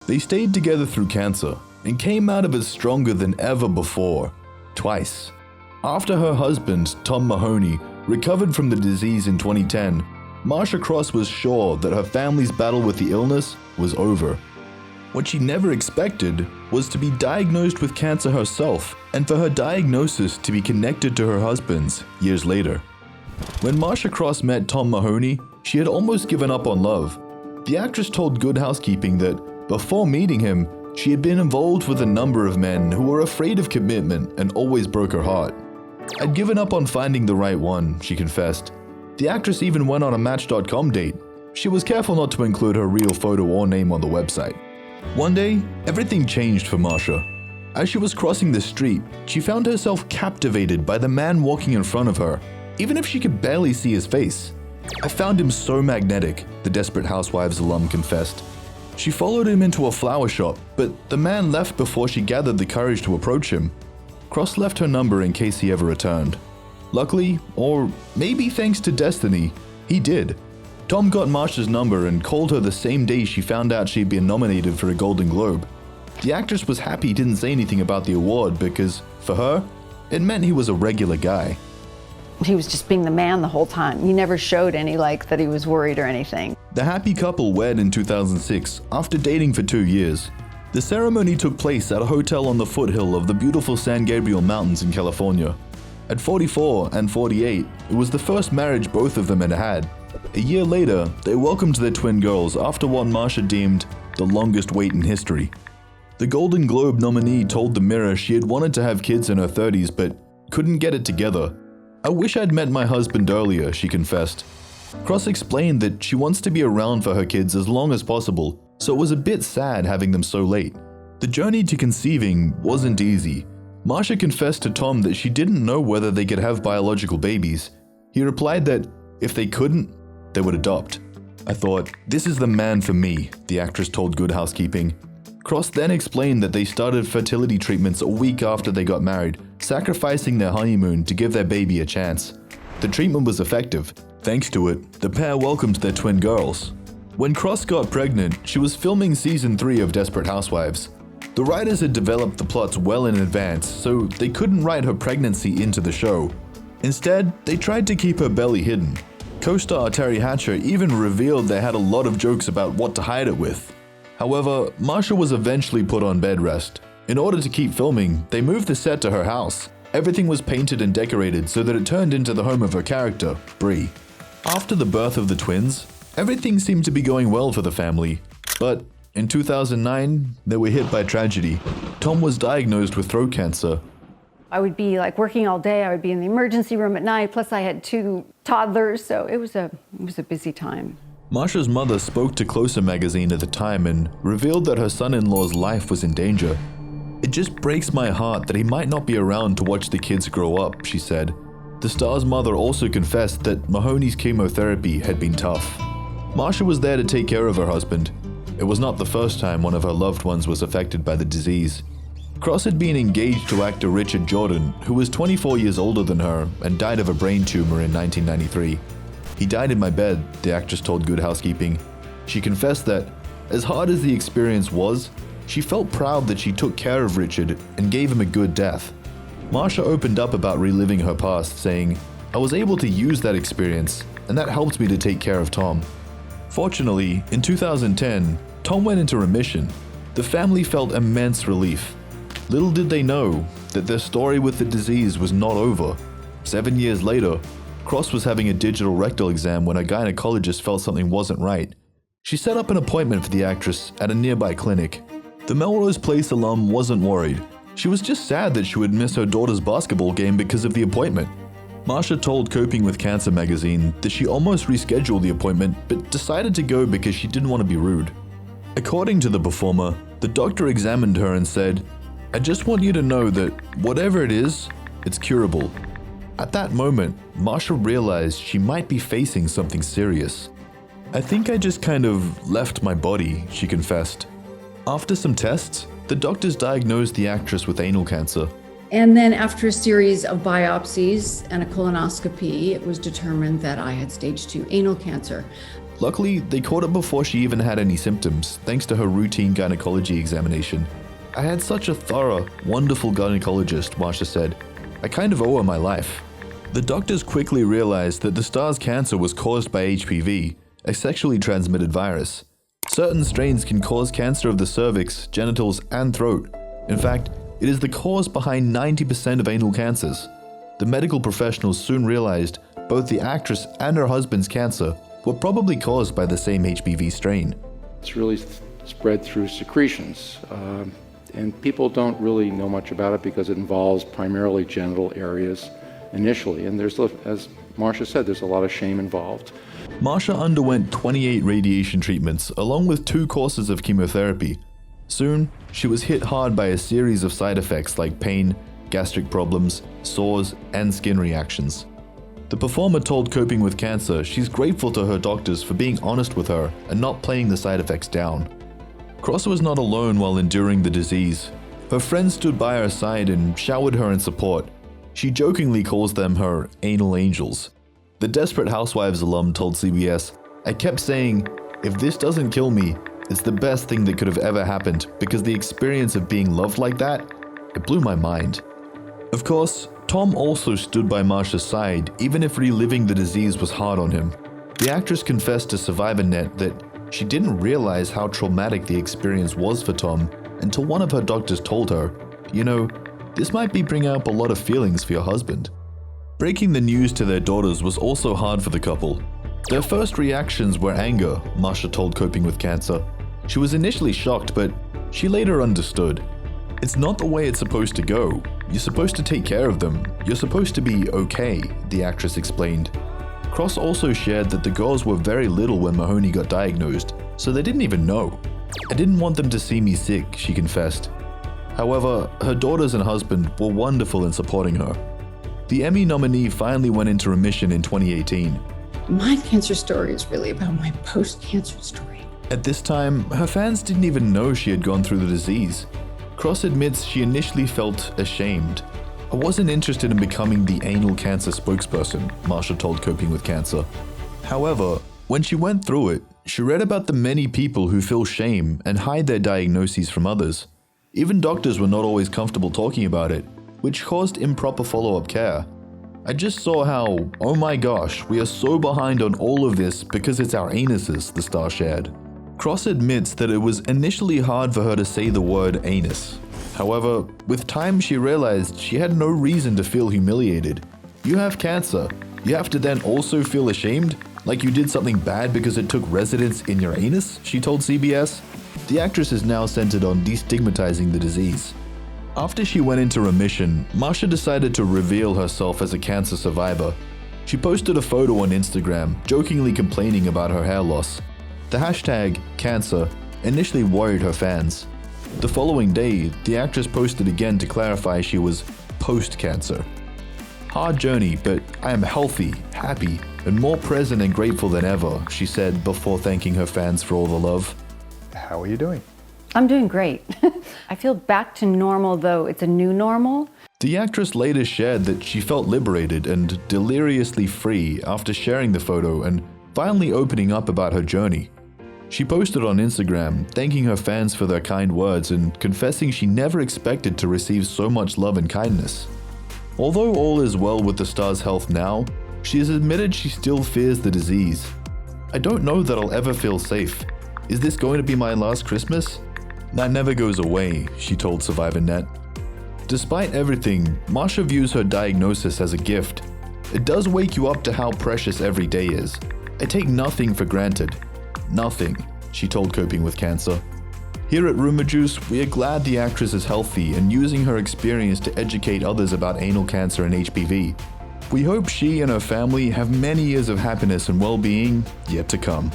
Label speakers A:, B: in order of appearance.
A: They stayed together through cancer and came out of it stronger than ever before, twice. After her husband, Tom Mahoney, recovered from the disease in 2010, Marcia Cross was sure that her family's battle with the illness was over. What she never expected was to be diagnosed with cancer herself, and for her diagnosis to be connected to her husband's years later. When Marcia Cross met Tom Mahoney, she had almost given up on love. The actress told Good Housekeeping that before meeting him, she had been involved with a number of men who were afraid of commitment and always broke her heart. I'd given up on finding the right one, she confessed. The actress even went on a Match.com date. She was careful not to include her real photo or name on the website. One day, everything changed for Marcia. As she was crossing the street, she found herself captivated by the man walking in front of her, even if she could barely see his face. I found him so magnetic, the Desperate Housewives alum confessed. She followed him into a flower shop, but the man left before she gathered the courage to approach him. Cross left her number in case he ever returned. Luckily, or maybe thanks to destiny, he did. Tom got Marcia's number and called her the same day she found out she'd been nominated for a Golden Globe. The actress was happy he didn't say anything about the award because, for her, it meant he was a regular guy.
B: He was just being the man the whole time. He never showed any that he was worried or anything.
A: The happy couple wed in 2006 after dating for 2 years. The ceremony took place at a hotel on the foothill of the beautiful San Gabriel Mountains in California. At 44 and 48, it was the first marriage both of them had had. A year later, they welcomed their twin girls after what Marcia deemed the longest wait in history. The Golden Globe nominee told the Mirror she had wanted to have kids in her 30s but couldn't get it together. "I wish I'd met my husband earlier," she confessed. Cross explained that she wants to be around for her kids as long as possible, so it was a bit sad having them so late. The journey to conceiving wasn't easy. Marcia confessed to Tom that she didn't know whether they could have biological babies. He replied that if they couldn't, they would adopt. "I thought, this is the man for me," the actress told Good Housekeeping. Cross then explained that they started fertility treatments a week after they got married, sacrificing their honeymoon to give their baby a chance. The treatment was effective. Thanks to it, the pair welcomed their twin girls. When Cross got pregnant, she was filming season 3 of Desperate Housewives. The writers had developed the plots well in advance, so they couldn't write her pregnancy into the show. Instead, they tried to keep her belly hidden. Co-star Terry Hatcher even revealed they had a lot of jokes about what to hide it with. However, Marcia was eventually put on bed rest. In order to keep filming, they moved the set to her house. Everything was painted and decorated so that it turned into the home of her character, Bree. After the birth of the twins, everything seemed to be going well for the family. But in 2009, they were hit by tragedy. Tom was diagnosed with throat cancer.
B: I would be working all day. I would be in the emergency room at night. Plus I had 2 toddlers, so it was a busy time.
A: Marcia's mother spoke to Closer magazine at the time and revealed that her son-in-law's life was in danger. "It just breaks my heart that he might not be around to watch the kids grow up," she said. The star's mother also confessed that Mahoney's chemotherapy had been tough. Marcia was there to take care of her husband. It was not the first time one of her loved ones was affected by the disease. Cross had been engaged to actor Richard Jordan, who was 24 years older than her and died of a brain tumor in 1993. "He died in my bed," the actress told Good Housekeeping. She confessed that, as hard as the experience was, she felt proud that she took care of Richard and gave him a good death. Marcia opened up about reliving her past, saying, "I was able to use that experience, and that helped me to take care of Tom." Fortunately, in 2010, Tom went into remission. The family felt immense relief. Little did they know that their story with the disease was not over. 7 years later, Cross was having a digital rectal exam when a gynecologist felt something wasn't right. She set up an appointment for the actress at a nearby clinic. The Melrose Place alum wasn't worried. She was just sad that she would miss her daughter's basketball game because of the appointment. Marcia told Coping with Cancer magazine that she almost rescheduled the appointment but decided to go because she didn't want to be rude. According to the performer, the doctor examined her and said, "I just want you to know that whatever it is, it's curable." At that moment, Marcia realized she might be facing something serious. "I think I just kind of left my body," she confessed. After some tests, the doctors diagnosed the actress with anal cancer.
C: And then after a series of biopsies and a colonoscopy, it was determined that I had stage 2 anal cancer.
A: Luckily, they caught it before she even had any symptoms, thanks to her routine gynecology examination. I had such a thorough, wonderful gynecologist, Marcia said. I kind of owe her my life. The doctors quickly realized that the star's cancer was caused by HPV, a sexually transmitted virus. Certain strains can cause cancer of the cervix, genitals, and throat. In fact, it is the cause behind 90% of anal cancers. The medical professionals soon realized both the actress and her husband's cancer were probably caused by the same HPV strain.
D: It's really spread through secretions, and people don't really know much about it because it involves primarily genital areas initially, and there's, as Marcia said, there's a lot of shame involved.
A: Marcia underwent 28 radiation treatments along with 2 courses of chemotherapy. Soon, she was hit hard by a series of side effects like pain, gastric problems, sores, and skin reactions. The performer told Coping with Cancer she's grateful to her doctors for being honest with her and not playing the side effects down. Cross was not alone while enduring the disease. Her friends stood by her side and showered her in support. She jokingly calls them her anal angels. The Desperate Housewives alum told CBS, "I kept saying, if this doesn't kill me, it's the best thing that could have ever happened because the experience of being loved like that, it blew my mind." Of course, Tom also stood by Marcia's side even if reliving the disease was hard on him. The actress confessed to SurvivorNet that she didn't realize how traumatic the experience was for Tom until one of her doctors told her, "You know, this might be bringing up a lot of feelings for your husband." Breaking the news to their daughters was also hard for the couple. Their first reactions were anger, Marcia told Coping with Cancer. She was initially shocked, but she later understood. "It's not the way it's supposed to go. You're supposed to take care of them. You're supposed to be okay," the actress explained. Cross also shared that the girls were very little when Mahoney got diagnosed, so they didn't even know. "I didn't want them to see me sick," she confessed. However, her daughters and husband were wonderful in supporting her. The Emmy nominee finally went into remission in 2018.
C: My cancer story is really about my post-cancer story.
A: At this time, her fans didn't even know she had gone through the disease. Cross admits she initially felt ashamed. "I wasn't interested in becoming the anal cancer spokesperson," Marcia told Coping with Cancer. However, when she went through it, she read about the many people who feel shame and hide their diagnoses from others. Even doctors were not always comfortable talking about it, which caused improper follow-up care. "I just saw how, oh my gosh, we are so behind on all of this because it's our anuses," the star shared. Cross admits that it was initially hard for her to say the word anus. However, with time she realized she had no reason to feel humiliated. You have cancer. You have to then also feel ashamed? Like you did something bad because it took residence in your anus? She told CBS. The actress is now centered on destigmatizing the disease. After she went into remission, Marcia decided to reveal herself as a cancer survivor. She posted a photo on Instagram, jokingly complaining about her hair loss. The hashtag #cancer initially worried her fans. The following day, the actress posted again to clarify she was post-cancer. "Hard journey, but I am healthy, happy, and more present and grateful than ever," she said before thanking her fans for all the love.
E: How are you doing?
B: I'm doing great. I feel back to normal, though it's a new normal.
A: The actress later shared that she felt liberated and deliriously free after sharing the photo and finally opening up about her journey. She posted on Instagram, thanking her fans for their kind words and confessing she never expected to receive so much love and kindness. Although all is well with the star's health now, she has admitted she still fears the disease. "I don't know that I'll ever feel safe. Is this going to be my last Christmas? That never goes away," she told SurvivorNet. Despite everything, Marcia views her diagnosis as a gift. "It does wake you up to how precious every day is. I take nothing for granted. Nothing," she told Coping with Cancer. Here at Rumour Juice, we are glad the actress is healthy and using her experience to educate others about anal cancer and HPV. We hope she and her family have many years of happiness and well-being yet to come.